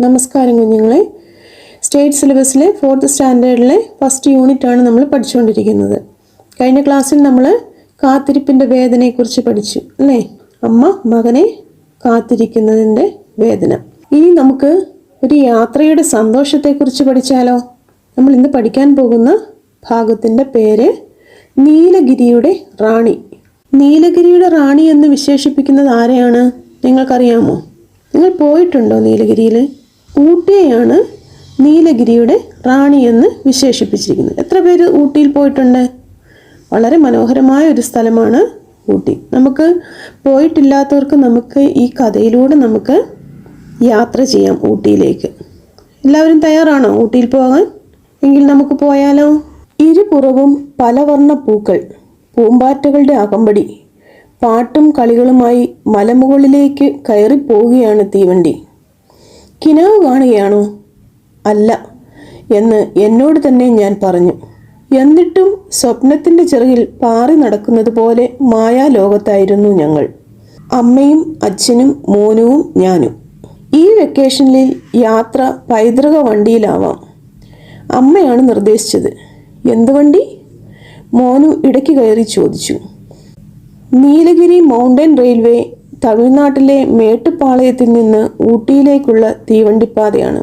നമസ്കാരം കുഞ്ഞുങ്ങളെ. State സിലബസിലെ 4th സ്റ്റാൻഡേർഡിലെ first യൂണിറ്റാണ് നമ്മൾ പഠിച്ചുകൊണ്ടിരിക്കുന്നത്. കഴിഞ്ഞ ക്ലാസ്സിൽ നമ്മൾ കാത്തിരിപ്പിൻ്റെ വേദനയെക്കുറിച്ച് പഠിച്ചു അല്ലേ? അമ്മ മകനെ കാത്തിരിക്കുന്നതിൻ്റെ വേദന. ഇനി നമുക്ക് ഒരു യാത്രയുടെ സന്തോഷത്തെക്കുറിച്ച് പഠിച്ചാലോ? നമ്മൾ ഇന്ന് പഠിക്കാൻ പോകുന്ന ഭാഗത്തിൻ്റെ പേര് നീലഗിരിയുടെ റാണി. നീലഗിരിയുടെ റാണി എന്ന് വിശേഷിപ്പിക്കുന്നത് ആരെയാണ് നിങ്ങൾക്കറിയാമോ? നിങ്ങൾ പോയിട്ടുണ്ടോ നീലഗിരിയിൽ? ഊട്ടിയെയാണ് നീലഗിരിയുടെ റാണി എന്ന് വിശേഷിപ്പിച്ചിരിക്കുന്നത്. എത്ര പേര് ഊട്ടിയിൽ പോയിട്ടുണ്ട്? വളരെ മനോഹരമായ ഒരു സ്ഥലമാണ് ഊട്ടി. നമുക്ക് പോയിട്ടില്ലാത്തവർക്ക് നമുക്ക് ഈ കഥയിലൂടെ നമുക്ക് യാത്ര ചെയ്യാം ഊട്ടിയിലേക്ക്. എല്ലാവരും തയ്യാറാണോ ഊട്ടിയിൽ പോകാൻ? എങ്കിൽ നമുക്ക് പോയാലോ? ഇരുപുറവും പലവർണ്ണ പൂക്കൾ, പൂമ്പാറ്റകളുടെ അകമ്പടി, പാട്ടും കളികളുമായി മലമുകളിലേക്ക് കയറിപ്പോവുകയാണ് തീവണ്ടി. കിനാവ് കാണുകയാണോ? അല്ല എന്ന് എന്നോട് തന്നെ ഞാൻ പറഞ്ഞു. എന്നിട്ടും സ്വപ്നത്തിൻ്റെ ചിറകിൽ പാറി നടക്കുന്നത് പോലെ മായാലോകത്തായിരുന്നു ഞങ്ങൾ, അമ്മയും അച്ഛനും മോനുവും ഞാനും. ഈ വെക്കേഷനിൽ യാത്ര പൈതൃക വണ്ടിയിലാവാം. അമ്മയാണ് നിർദ്ദേശിച്ചത്. എന്ത് വണ്ടി? മോനു ഇടയ്ക്ക് കയറി ചോദിച്ചു. നീലഗിരി മൗണ്ടൻ റെയിൽവേ തമിഴ്നാട്ടിലെ മേട്ടുപ്പാളയത്തിൽ നിന്ന് ഊട്ടിയിലേക്കുള്ള തീവണ്ടിപ്പാതയാണ്.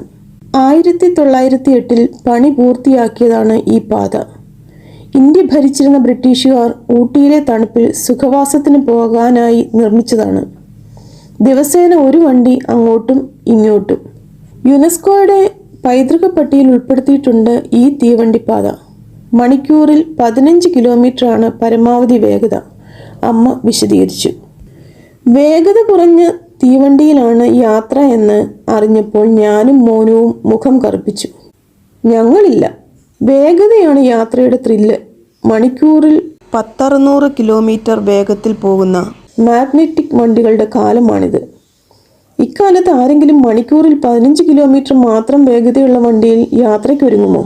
1908 പണി പൂർത്തിയാക്കിയതാണ് ഈ പാത. ഇന്ത്യ ഭരിച്ചിരുന്ന ബ്രിട്ടീഷുകാർ ഊട്ടിയിലെ തണുപ്പിൽ സുഖവാസത്തിന് പോകാനായി നിർമ്മിച്ചതാണ്. ദിവസേന ഒരു വണ്ടി അങ്ങോട്ടും ഇങ്ങോട്ടും. യുനെസ്കോയുടെ പൈതൃക പട്ടികയിൽ ഉൾപ്പെടുത്തിയിട്ടുണ്ട് ഈ തീവണ്ടിപ്പാത. മണിക്കൂറിൽ 15 കിലോമീറ്ററാണ് പരമാവധി വേഗത. അമ്മ വിശദീകരിച്ചു. വേഗത കുറഞ്ഞ തീവണ്ടിയിലാണ് യാത്ര എന്ന് അറിഞ്ഞപ്പോൾ ഞാനും മോനുവും മുഖം കറുപ്പിച്ചു. ഞങ്ങളില്ല, വേഗതയാണ് യാത്രയുടെ ത്രില്ല്. മണിക്കൂറിൽ 1600 കിലോമീറ്റർ വേഗത്തിൽ പോകുന്ന മാഗ്നറ്റിക് വണ്ടികളുടെ കാലമാണിത്. ഇക്കാലത്ത് ആരെങ്കിലും മണിക്കൂറിൽ 15 കിലോമീറ്റർ മാത്രം വേഗതയുള്ള വണ്ടിയിൽ യാത്രയ്ക്കൊരുങ്ങുമോ?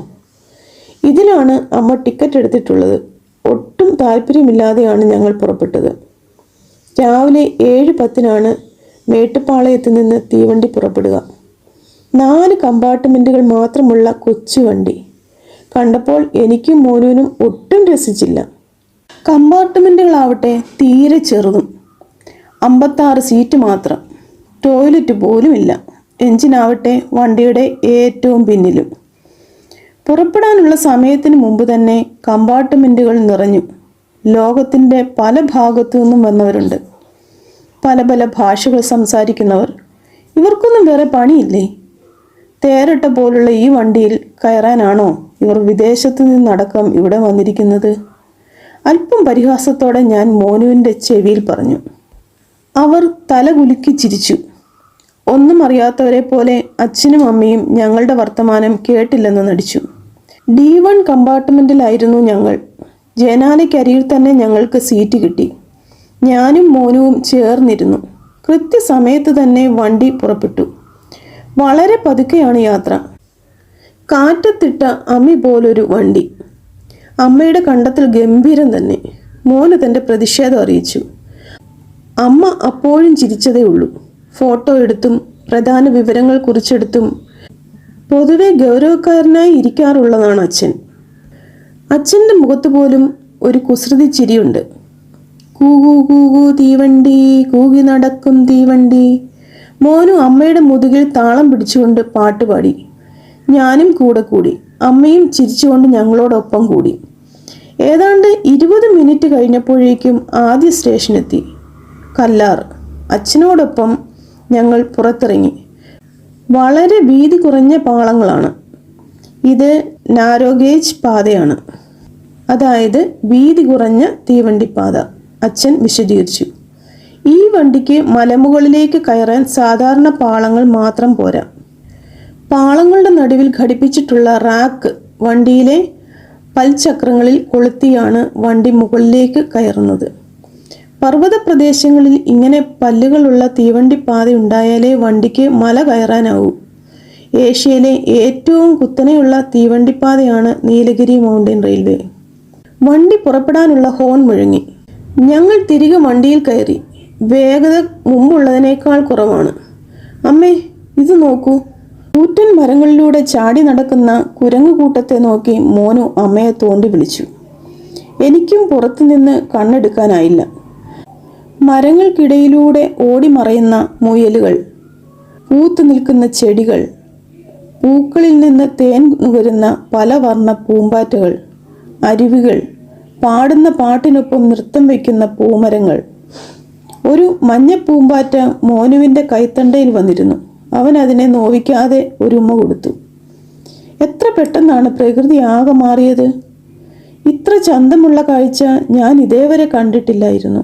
ഇതിലാണ് അമ്മ ടിക്കറ്റ് എടുത്തിട്ടുള്ളത്. ഒട്ടും താല്പര്യമില്ലാതെയാണ് ഞങ്ങൾ പുറപ്പെട്ടത്. രാവിലെ 7:10 മേട്ടുപ്പാളയത്തിൽ നിന്ന് തീവണ്ടി പുറപ്പെടുക. 4 കമ്പാർട്ട്മെൻറ്റുകൾ മാത്രമുള്ള കൊച്ചു വണ്ടി കണ്ടപ്പോൾ എനിക്കും മോനുവിനും ഒട്ടും രസിച്ചില്ല. കമ്പാർട്ട്മെൻറ്റുകളാവട്ടെ തീരെ ചെറുതും, 56 സീറ്റ് മാത്രം. ടോയ്ലറ്റ് പോലുമില്ല. എഞ്ചിനാവട്ടെ വണ്ടിയുടെ ഏറ്റവും പിന്നിലും. പുറപ്പെടാനുള്ള സമയത്തിന് മുമ്പ് തന്നെ കമ്പാർട്ട്മെൻറ്റുകൾ നിറഞ്ഞു. ലോകത്തിൻ്റെ പല ഭാഗത്തു നിന്നും വന്നവരുണ്ട്, പല പല ഭാഷകൾ സംസാരിക്കുന്നവർ. ഇവർക്കൊന്നും വേറെ പണിയില്ലേ? തേരട്ട പോലുള്ള ഈ വണ്ടിയിൽ കയറാനാണോ ഇവർ വിദേശത്തു നിന്നടക്കം ഇവിടെ വന്നിരിക്കുന്നത്? അല്പം പരിഹാസത്തോടെ ഞാൻ മോനുവിൻ്റെ ചെവിയിൽ പറഞ്ഞു. അവർ തല കുലുക്കി ചിരിച്ചു. ഒന്നും അറിയാത്തവരെ പോലെ അച്ഛനും അമ്മയും ഞങ്ങളുടെ വർത്തമാനം കേട്ടില്ലെന്ന് നടിച്ചു. D1 കമ്പാർട്ട്മെൻറ്റിലായിരുന്നു ഞങ്ങൾ. ജനാലയ്ക്കരികിൽ തന്നെ ഞങ്ങൾക്ക് സീറ്റ് കിട്ടി. ഞാനും മോനുവും ചേർന്നിരുന്നു. കൃത്യസമയത്ത് തന്നെ വണ്ടി പുറപ്പെട്ടു. വളരെ പതുക്കെയാണ് യാത്ര. കാറ്റത്തിട്ട അമ്മി പോലൊരു വണ്ടി. അമ്മയുടെ കണ്ടത്തിൽ ഗംഭീരം തന്നെ. മോന് തൻ്റെ പ്രതിഷേധം അറിയിച്ചു. അമ്മ അപ്പോഴും ചിരിച്ചതേ ഉള്ളൂ. ഫോട്ടോ എടുത്തും പ്രധാന വിവരങ്ങൾ കുറിച്ചെടുത്തും പൊതുവെ ഗൗരവക്കാരനായി ഇരിക്കാറുള്ളതാണ് അച്ഛൻ. അച്ഛൻ്റെ മുഖത്ത് പോലും ഒരു കുസൃതി ചിരിയുണ്ട്. കൂകൂ കൂകൂ തീവണ്ടി, കൂകി നടക്കും തീവണ്ടി. മോനും അമ്മയുടെ മുതുകിൽ താളം പിടിച്ചുകൊണ്ട് പാട്ടുപാടി. ഞാനും കൂടെ കൂടി. അമ്മയും ചിരിച്ചുകൊണ്ട് ഞങ്ങളോടൊപ്പം കൂടി. ഏതാണ്ട് 20 മിനിറ്റ് കഴിഞ്ഞപ്പോഴേക്കും ആദ്യ സ്റ്റേഷനെത്തി, കല്ലാർ. അച്ഛനോടൊപ്പം ഞങ്ങൾ പുറത്തിറങ്ങി. വളരെ വീതി കുറഞ്ഞ പാളങ്ങളാണ്. ഇത് നാരോഗേജ് പാതയാണ്, അതായത് വീതി കുറഞ്ഞ തീവണ്ടിപ്പാത. അച്ഛൻ വിശദീകരിച്ചു. ഈ വണ്ടിക്ക് മലമുകളിലേക്ക് കയറാൻ സാധാരണ പാളങ്ങൾ മാത്രം പോരാ. പാളങ്ങളുടെ നടുവിൽ ഘടിപ്പിച്ചിട്ടുള്ള റാക്ക് വണ്ടിയിലെ പൽചക്രങ്ങളിൽ കൊളുത്തിയാണ് വണ്ടി മുകളിലേക്ക് കയറുന്നത്. പർവ്വത പ്രദേശങ്ങളിൽ ഇങ്ങനെ പല്ലുകളുള്ള തീവണ്ടിപ്പാത ഉണ്ടായാലേ വണ്ടിക്ക് മല കയറാനാവൂ. ഏഷ്യയിലെ ഏറ്റവും കുത്തനെയുള്ള തീവണ്ടിപ്പാതയാണ് നീലഗിരി മൗണ്ടൻ റെയിൽവേ. വണ്ടി പുറപ്പെടാനുള്ള ഹോൺ മുഴങ്ങി. ഞങ്ങൾ തിരികെ വണ്ടിയിൽ കയറി. വേഗത മുമ്പുള്ളതിനേക്കാൾ കുറവാണ്. അമ്മേ, ഇത് നോക്കൂ, കൂറ്റൻ മരങ്ങളിലൂടെ ചാടി നടക്കുന്ന കുരങ്ങുകൂട്ടത്തെ നോക്കി മോനു അമ്മയെ തോണ്ടി വിളിച്ചു. എനിക്കും പുറത്തുനിന്ന് കണ്ണെടുക്കാനായില്ല. മരങ്ങൾക്കിടയിലൂടെ ഓടിമറയുന്ന മുയലുകൾ, പൂത്തു നിൽക്കുന്ന ചെടികൾ, പൂക്കളിൽ നിന്ന് തേൻ നുകരുന്ന പല വർണ്ണ പൂമ്പാറ്റകൾ, അരുവികൾ, പാടുന്ന പാട്ടിനൊപ്പം നൃത്തം വയ്ക്കുന്ന പൂമരങ്ങൾ. ഒരു മഞ്ഞ പൂമ്പാറ്റ മോനുവിൻ്റെ കൈത്തണ്ടയിൽ വന്നിരുന്നു. അവൻ അതിനെ നോവിക്കാതെ ഒരു ഉമ്മ കൊടുത്തു. എത്ര പെട്ടെന്നാണ് പ്രകൃതി ആകെ മാറിയത്! ഇത്ര ചന്തമുള്ള കാഴ്ച ഞാൻ ഇതേവരെ കണ്ടിട്ടില്ലായിരുന്നു.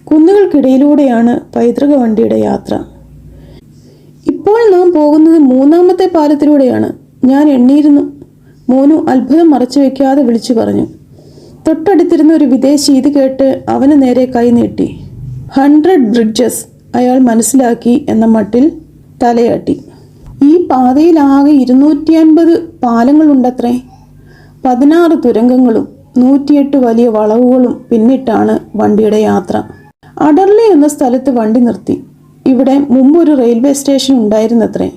കുന്നുകൾക്കിടയിലൂടെയാണ് പൈതൃക വണ്ടിയുടെ യാത്ര. ഇപ്പോൾ നാം പോകുന്നത് 3ാമത്തെ പാലത്തിലൂടെയാണ്. ഞാൻ എണ്ണിയിരുന്നു, മോനു അത്ഭുതം മറച്ചു വയ്ക്കാതെ വിളിച്ചു പറഞ്ഞു. തൊട്ടടുത്തിരുന്ന ഒരു വിദേശി ഇത് കേട്ട് അവന് നേരെ കൈ നീട്ടി. 100 ബ്രിഡ്ജസ്, അയാൾ മനസ്സിലാക്കി എന്ന മട്ടിൽ തലയാട്ടി. ഈ പാതയിലാകെ 250 പാലങ്ങളുണ്ടത്രേ. 16 തുരങ്കങ്ങളും 108 വലിയ വളവുകളും പിന്നിട്ടാണ് വണ്ടിയുടെ യാത്ര. അഡർലി എന്ന സ്ഥലത്ത് വണ്ടി നിർത്തി. ഇവിടെ മുമ്പൊരു റെയിൽവേ സ്റ്റേഷൻ ഉണ്ടായിരുന്നത്രേ.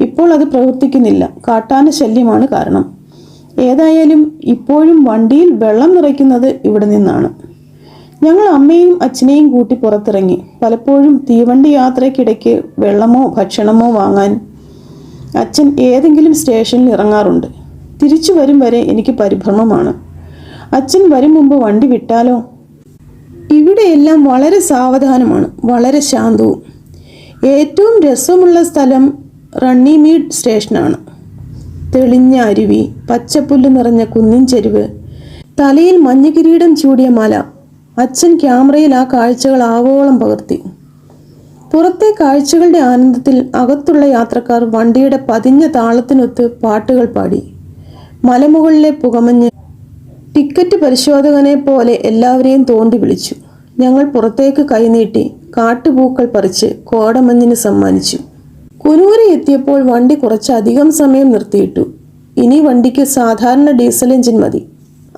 ഇപ്പോൾ അത് പ്രവർത്തിക്കുന്നില്ല. കാട്ടാന ശല്യമാണ് കാരണം. ഏതായാലും ഇപ്പോഴും വണ്ടിയിൽ വെള്ളം നിറയ്ക്കുന്നത് ഇവിടെ നിന്നാണ്. ഞങ്ങൾ അമ്മയും അച്ഛനെയും കൂട്ടി പുറത്തിറങ്ങി. പലപ്പോഴും തീവണ്ടി യാത്രയ്ക്കിടയ്ക്ക് വെള്ളമോ ഭക്ഷണമോ വാങ്ങാൻ അച്ഛൻ ഏതെങ്കിലും സ്റ്റേഷനിൽ ഇറങ്ങാറുണ്ട്. തിരിച്ചു വരും വരെ എനിക്ക് പരിഭ്രമമാണ്. അച്ഛൻ വരും മുമ്പ് വണ്ടി വിട്ടാലോ? ഇവിടെയെല്ലാം വളരെ സാവധാനമാണ്, വളരെ ശാന്തവും. ഏറ്റവും രസമുള്ള സ്ഥലം റണ്ണിമീഡ് സ്റ്റേഷനാണ്. തെളിഞ്ഞ അരുവി, പച്ചപ്പുല്ല് നിറഞ്ഞ കുന്നിൻ ചെരുവ്, തലയിൽ മഞ്ഞ കിരീടം ചൂടിയ മല. അച്ഛൻ ക്യാമറയിൽ ആ കാഴ്ചകൾ ആവോളം പകർത്തി. പുറത്തെ കാഴ്ചകളുടെ ആനന്ദത്തിൽ അകത്തുള്ള യാത്രക്കാർ വണ്ടിയുടെ പതിഞ്ഞ താളത്തിനൊത്ത് പാട്ടുകൾ പാടി. മലമുകളിലെ പുകമഞ്ഞ് ടിക്കറ്റ് പരിശോധകനെ പോലെ എല്ലാവരെയും തോണ്ടി വിളിച്ചു. ഞങ്ങൾ പുറത്തേക്ക് കൈനീട്ടി കാട്ടുപൂക്കൾ പറിച്ച് കോടമഞ്ഞിന് സമ്മാനിച്ചു. കുനൂരി എത്തിയപ്പോൾ വണ്ടി കുറച്ചധികം സമയം നിർത്തിയിട്ടു. ഇനി വണ്ടിക്ക് സാധാരണ ഡീസൽ എഞ്ചിൻ മതി.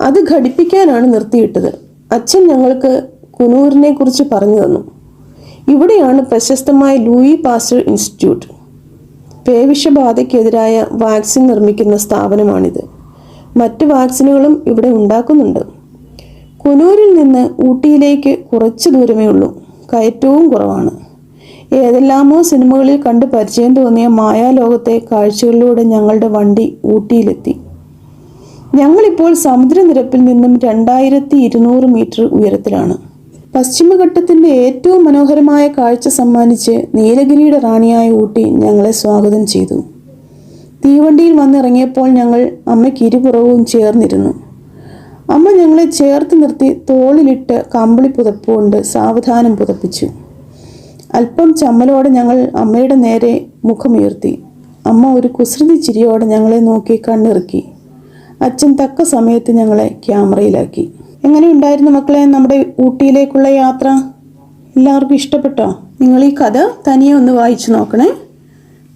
അത് ഘടിപ്പിക്കാനാണ് നിർത്തിയിട്ടത്. അച്ഛൻ ഞങ്ങൾക്ക് കുനൂറിനെ കുറിച്ച് പറഞ്ഞു തന്നു. ഇവിടെയാണ് പ്രശസ്തമായ ലൂയി പാസ്റ്റർ ഇൻസ്റ്റിറ്റ്യൂട്ട്. പേവിഷബാധയ്ക്കെതിരായ വാക്സിൻ നിർമ്മിക്കുന്ന സ്ഥാപനമാണിത്. മറ്റ് വാക്സിനുകളും ഇവിടെ ഉണ്ടാക്കുന്നുണ്ട്. കുനൂരിൽ നിന്ന് ഊട്ടിയിലേക്ക് കുറച്ച് ദൂരമേ ഉള്ളൂ. കയറ്റവും കുറവാണ്. ഏതെല്ലാമോ സിനിമകളിൽ കണ്ട് പരിചയം തോന്നിയ മായാലോകത്തെ കാഴ്ചകളിലൂടെ ഞങ്ങളുടെ വണ്ടി ഊട്ടിയിലെത്തി. ഞങ്ങളിപ്പോൾ സമുദ്രനിരപ്പിൽ നിന്നും 2200 മീറ്റർ ഉയരത്തിലാണ്. പശ്ചിമഘട്ടത്തിൻ്റെ ഏറ്റവും മനോഹരമായ കാഴ്ച സമ്മാനിച്ച് നീലഗിരിയുടെ റാണിയായ ഊട്ടി ഞങ്ങളെ സ്വാഗതം ചെയ്തു. തീവണ്ടിയിൽ വന്നിറങ്ങിയപ്പോൾ ഞങ്ങൾ അമ്മയ്ക്ക് ഇരുപുറവും ചേർന്നിരുന്നു. അമ്മ ഞങ്ങളെ ചേർത്ത് നിർത്തി തോളിലിട്ട് കമ്പിളി പുതപ്പുകൊണ്ട് സാവധാനം പുതപ്പിച്ചു. അല്പം ചമ്മലോടെ ഞങ്ങൾ അമ്മയുടെ നേരെ മുഖമുയർത്തി. അമ്മ ഒരു കുസൃതി ചിരിയോടെ ഞങ്ങളെ നോക്കി കണ്ണിറുക്കി. അച്ഛൻ തക്ക സമയത്ത് ഞങ്ങളെ ക്യാമറയിലാക്കി. എങ്ങനെയുണ്ടായിരുന്നു മക്കളെ നമ്മുടെ ഊട്ടിയിലേക്കുള്ള യാത്ര? എല്ലാവർക്കും ഇഷ്ടപ്പെട്ടോ? നിങ്ങൾ ഈ കഥ തനിയെ ഒന്ന് വായിച്ചു നോക്കണേ.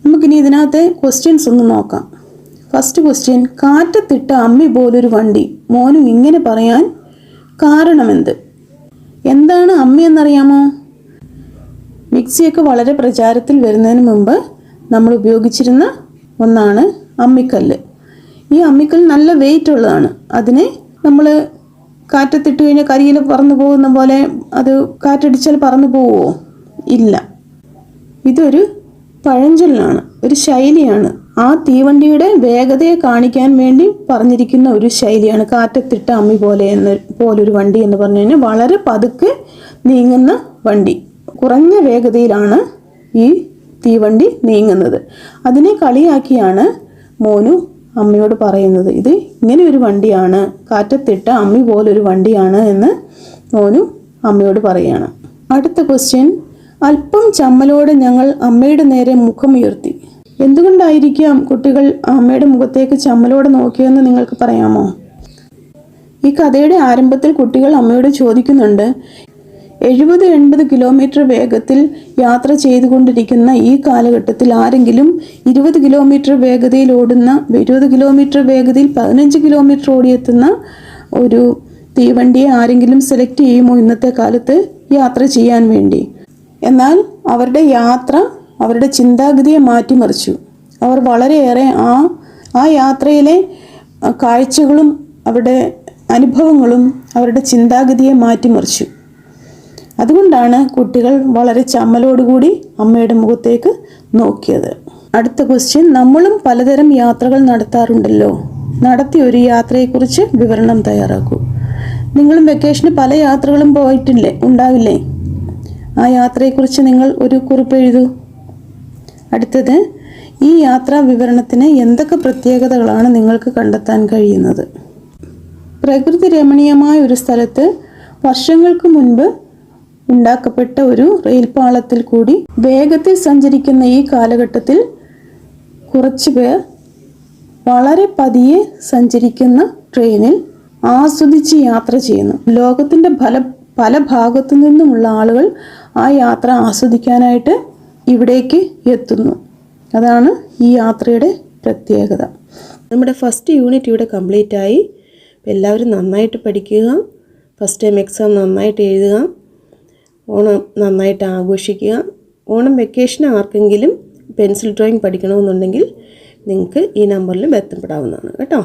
നമുക്കിനി ഇതിനകത്തെ ക്വസ്റ്റ്യൻസ് ഒന്ന് നോക്കാം. ഫസ്റ്റ് ക്വസ്റ്റ്യൻ, കാറ്റത്തിട്ട അമ്മി പോലൊരു വണ്ടി മോനു ഇങ്ങനെ പറയാൻ കാരണമെന്ത്? എന്താണ് അമ്മി എന്നറിയാമോ? മിക്സിയൊക്കെ വളരെ പ്രചാരത്തിൽ വരുന്നതിന് മുമ്പ് നമ്മൾ ഉപയോഗിച്ചിരുന്ന ഒന്നാണ് അമ്മിക്കല്ല്. ഈ അമ്മിക്കല്ല് നല്ല വെയിറ്റ് ഉള്ളതാണ്. അതിനെ നമ്മൾ കാറ്റത്തിട്ട് കഴിഞ്ഞാൽ കരിയിൽ പറന്നു പോകുന്ന പോലെ അത് കാറ്റടിച്ചാൽ പറന്നു പോവുമോ? ഇല്ല. ഇതൊരു പഴഞ്ചൊല്ലാണ്, ഒരു ശൈലിയാണ്. ആ തീവണ്ടിയുടെ വേഗതയെ കാണിക്കാൻ വേണ്ടി പറഞ്ഞിരിക്കുന്ന ഒരു ശൈലിയാണ് കാറ്റത്തിട്ട അമ്മി പോലൊരു വണ്ടി എന്ന് പറഞ്ഞു കഴിഞ്ഞാൽ വളരെ പതുക്കെ നീങ്ങുന്ന വണ്ടി. കുറഞ്ഞ വേഗതയിലാണ് ഈ തീവണ്ടി നീങ്ങുന്നത്. അതിനെ കളിയാക്കിയാണ് മോനു അമ്മയോട് പറയുന്നത്. ഇത് ഇങ്ങനെ ഒരു വണ്ടിയാണ്, കാറ്റത്തിട്ട അമ്മി പോലൊരു വണ്ടിയാണ് എന്ന് മോനു അമ്മയോട് പറയുകയാണ്. അടുത്ത ക്വസ്റ്റ്യൻ, അല്പം ചമ്മലോടെ ഞങ്ങൾ അമ്മയുടെ നേരെ മുഖമുയർത്തി. എന്തുകൊണ്ടായിരിക്കാം കുട്ടികൾ അമ്മയുടെ മുഖത്തേക്ക് ചമ്മലോടെ നോക്കിയെന്ന് നിങ്ങൾക്ക് പറയാമോ? ഈ കഥയുടെ ആരംഭത്തിൽ കുട്ടികൾ അമ്മയോട് ചോദിക്കുന്നുണ്ട്, 70-80 കിലോമീറ്റർ വേഗത്തിൽ യാത്ര ചെയ്തുകൊണ്ടിരിക്കുന്ന ഈ കാലഘട്ടത്തിൽ ആരെങ്കിലും 20 കിലോമീറ്റർ വേഗതയിൽ ഓടുന്ന 20 കിലോമീറ്റർ വേഗതയിൽ 15 കിലോമീറ്റർ ഓടിയെത്തുന്ന ഒരു തീവണ്ടിയെ ആരെങ്കിലും സെലക്ട് ചെയ്യുമോ ഇന്നത്തെ കാലത്ത് യാത്ര ചെയ്യാൻ വേണ്ടി? എന്നാൽ അവരുടെ യാത്ര അവരുടെ ചിന്താഗതിയെ മാറ്റിമറിച്ചു. അവർ വളരെയേറെ ആ യാത്രയിലെ കാഴ്ചകളും അവരുടെ അനുഭവങ്ങളും അവരുടെ ചിന്താഗതിയെ മാറ്റിമറിച്ചു. അതുകൊണ്ടാണ് കുട്ടികൾ വളരെ ചമ്മലോടുകൂടി അമ്മയുടെ മുഖത്തേക്ക് നോക്കിയത്. അടുത്ത ക്വസ്റ്റ്യൻ, നമ്മളും പലതരം യാത്രകൾ നടത്താറുണ്ടല്ലോ. നടത്തിയ ഒരു യാത്രയെക്കുറിച്ച് വിവരണം തയ്യാറാക്കൂ. നിങ്ങളും വെക്കേഷന് പല യാത്രകളും ഉണ്ടാവില്ലേ? ആ യാത്രയെക്കുറിച്ച് നിങ്ങൾ ഒരു കുറിപ്പ് എഴുതൂ. അടുത്തത്, ഈ യാത്രാ വിവരണത്തിന് എന്തൊക്കെ പ്രത്യേകതകളാണ് നിങ്ങൾക്ക് കണ്ടെത്താൻ കഴിയുന്നത്? പ്രകൃതി രമണീയമായ ഒരു സ്ഥലത്ത് വർഷങ്ങൾക്ക് മുൻപ് ഉണ്ടാക്കപ്പെട്ട ഒരു റെയിൽപാളത്തിൽ കൂടി വേഗത്തിൽ സഞ്ചരിക്കുന്ന ഈ കാലഘട്ടത്തിൽ കുറച്ചു പേർ വളരെ പതിയെ സഞ്ചരിക്കുന്ന ട്രെയിനിൽ ആസ്വദിച്ച് യാത്ര ചെയ്യുന്നു. ലോകത്തിൻ്റെ പല ഭാഗത്തു നിന്നുമുള്ള ആളുകൾ ആ യാത്ര ആസ്വദിക്കാനായിട്ട് ഇവിടേക്ക് എത്തുന്നു. അതാണ് ഈ യാത്രയുടെ പ്രത്യേകത. നമ്മുടെ ഫസ്റ്റ് യൂണിറ്റ് ഇവിടെ കംപ്ലീറ്റ് ആയി. എല്ലാവരും നന്നായിട്ട് പഠിക്കുക, ഫസ്റ്റ് ടൈം എക്സാം നന്നായിട്ട് എഴുതുക, ഓണം നന്നായിട്ട് ആഘോഷിക്കുക. ഓണം വെക്കേഷൻ ആർക്കെങ്കിലും പെൻസിൽ ഡ്രോയിങ് പഠിക്കണമെന്നുണ്ടെങ്കിൽ നിങ്ങൾക്ക് ഈ നമ്പറിൽ ബന്ധപ്പെടാവുന്നതാണ് കേട്ടോ.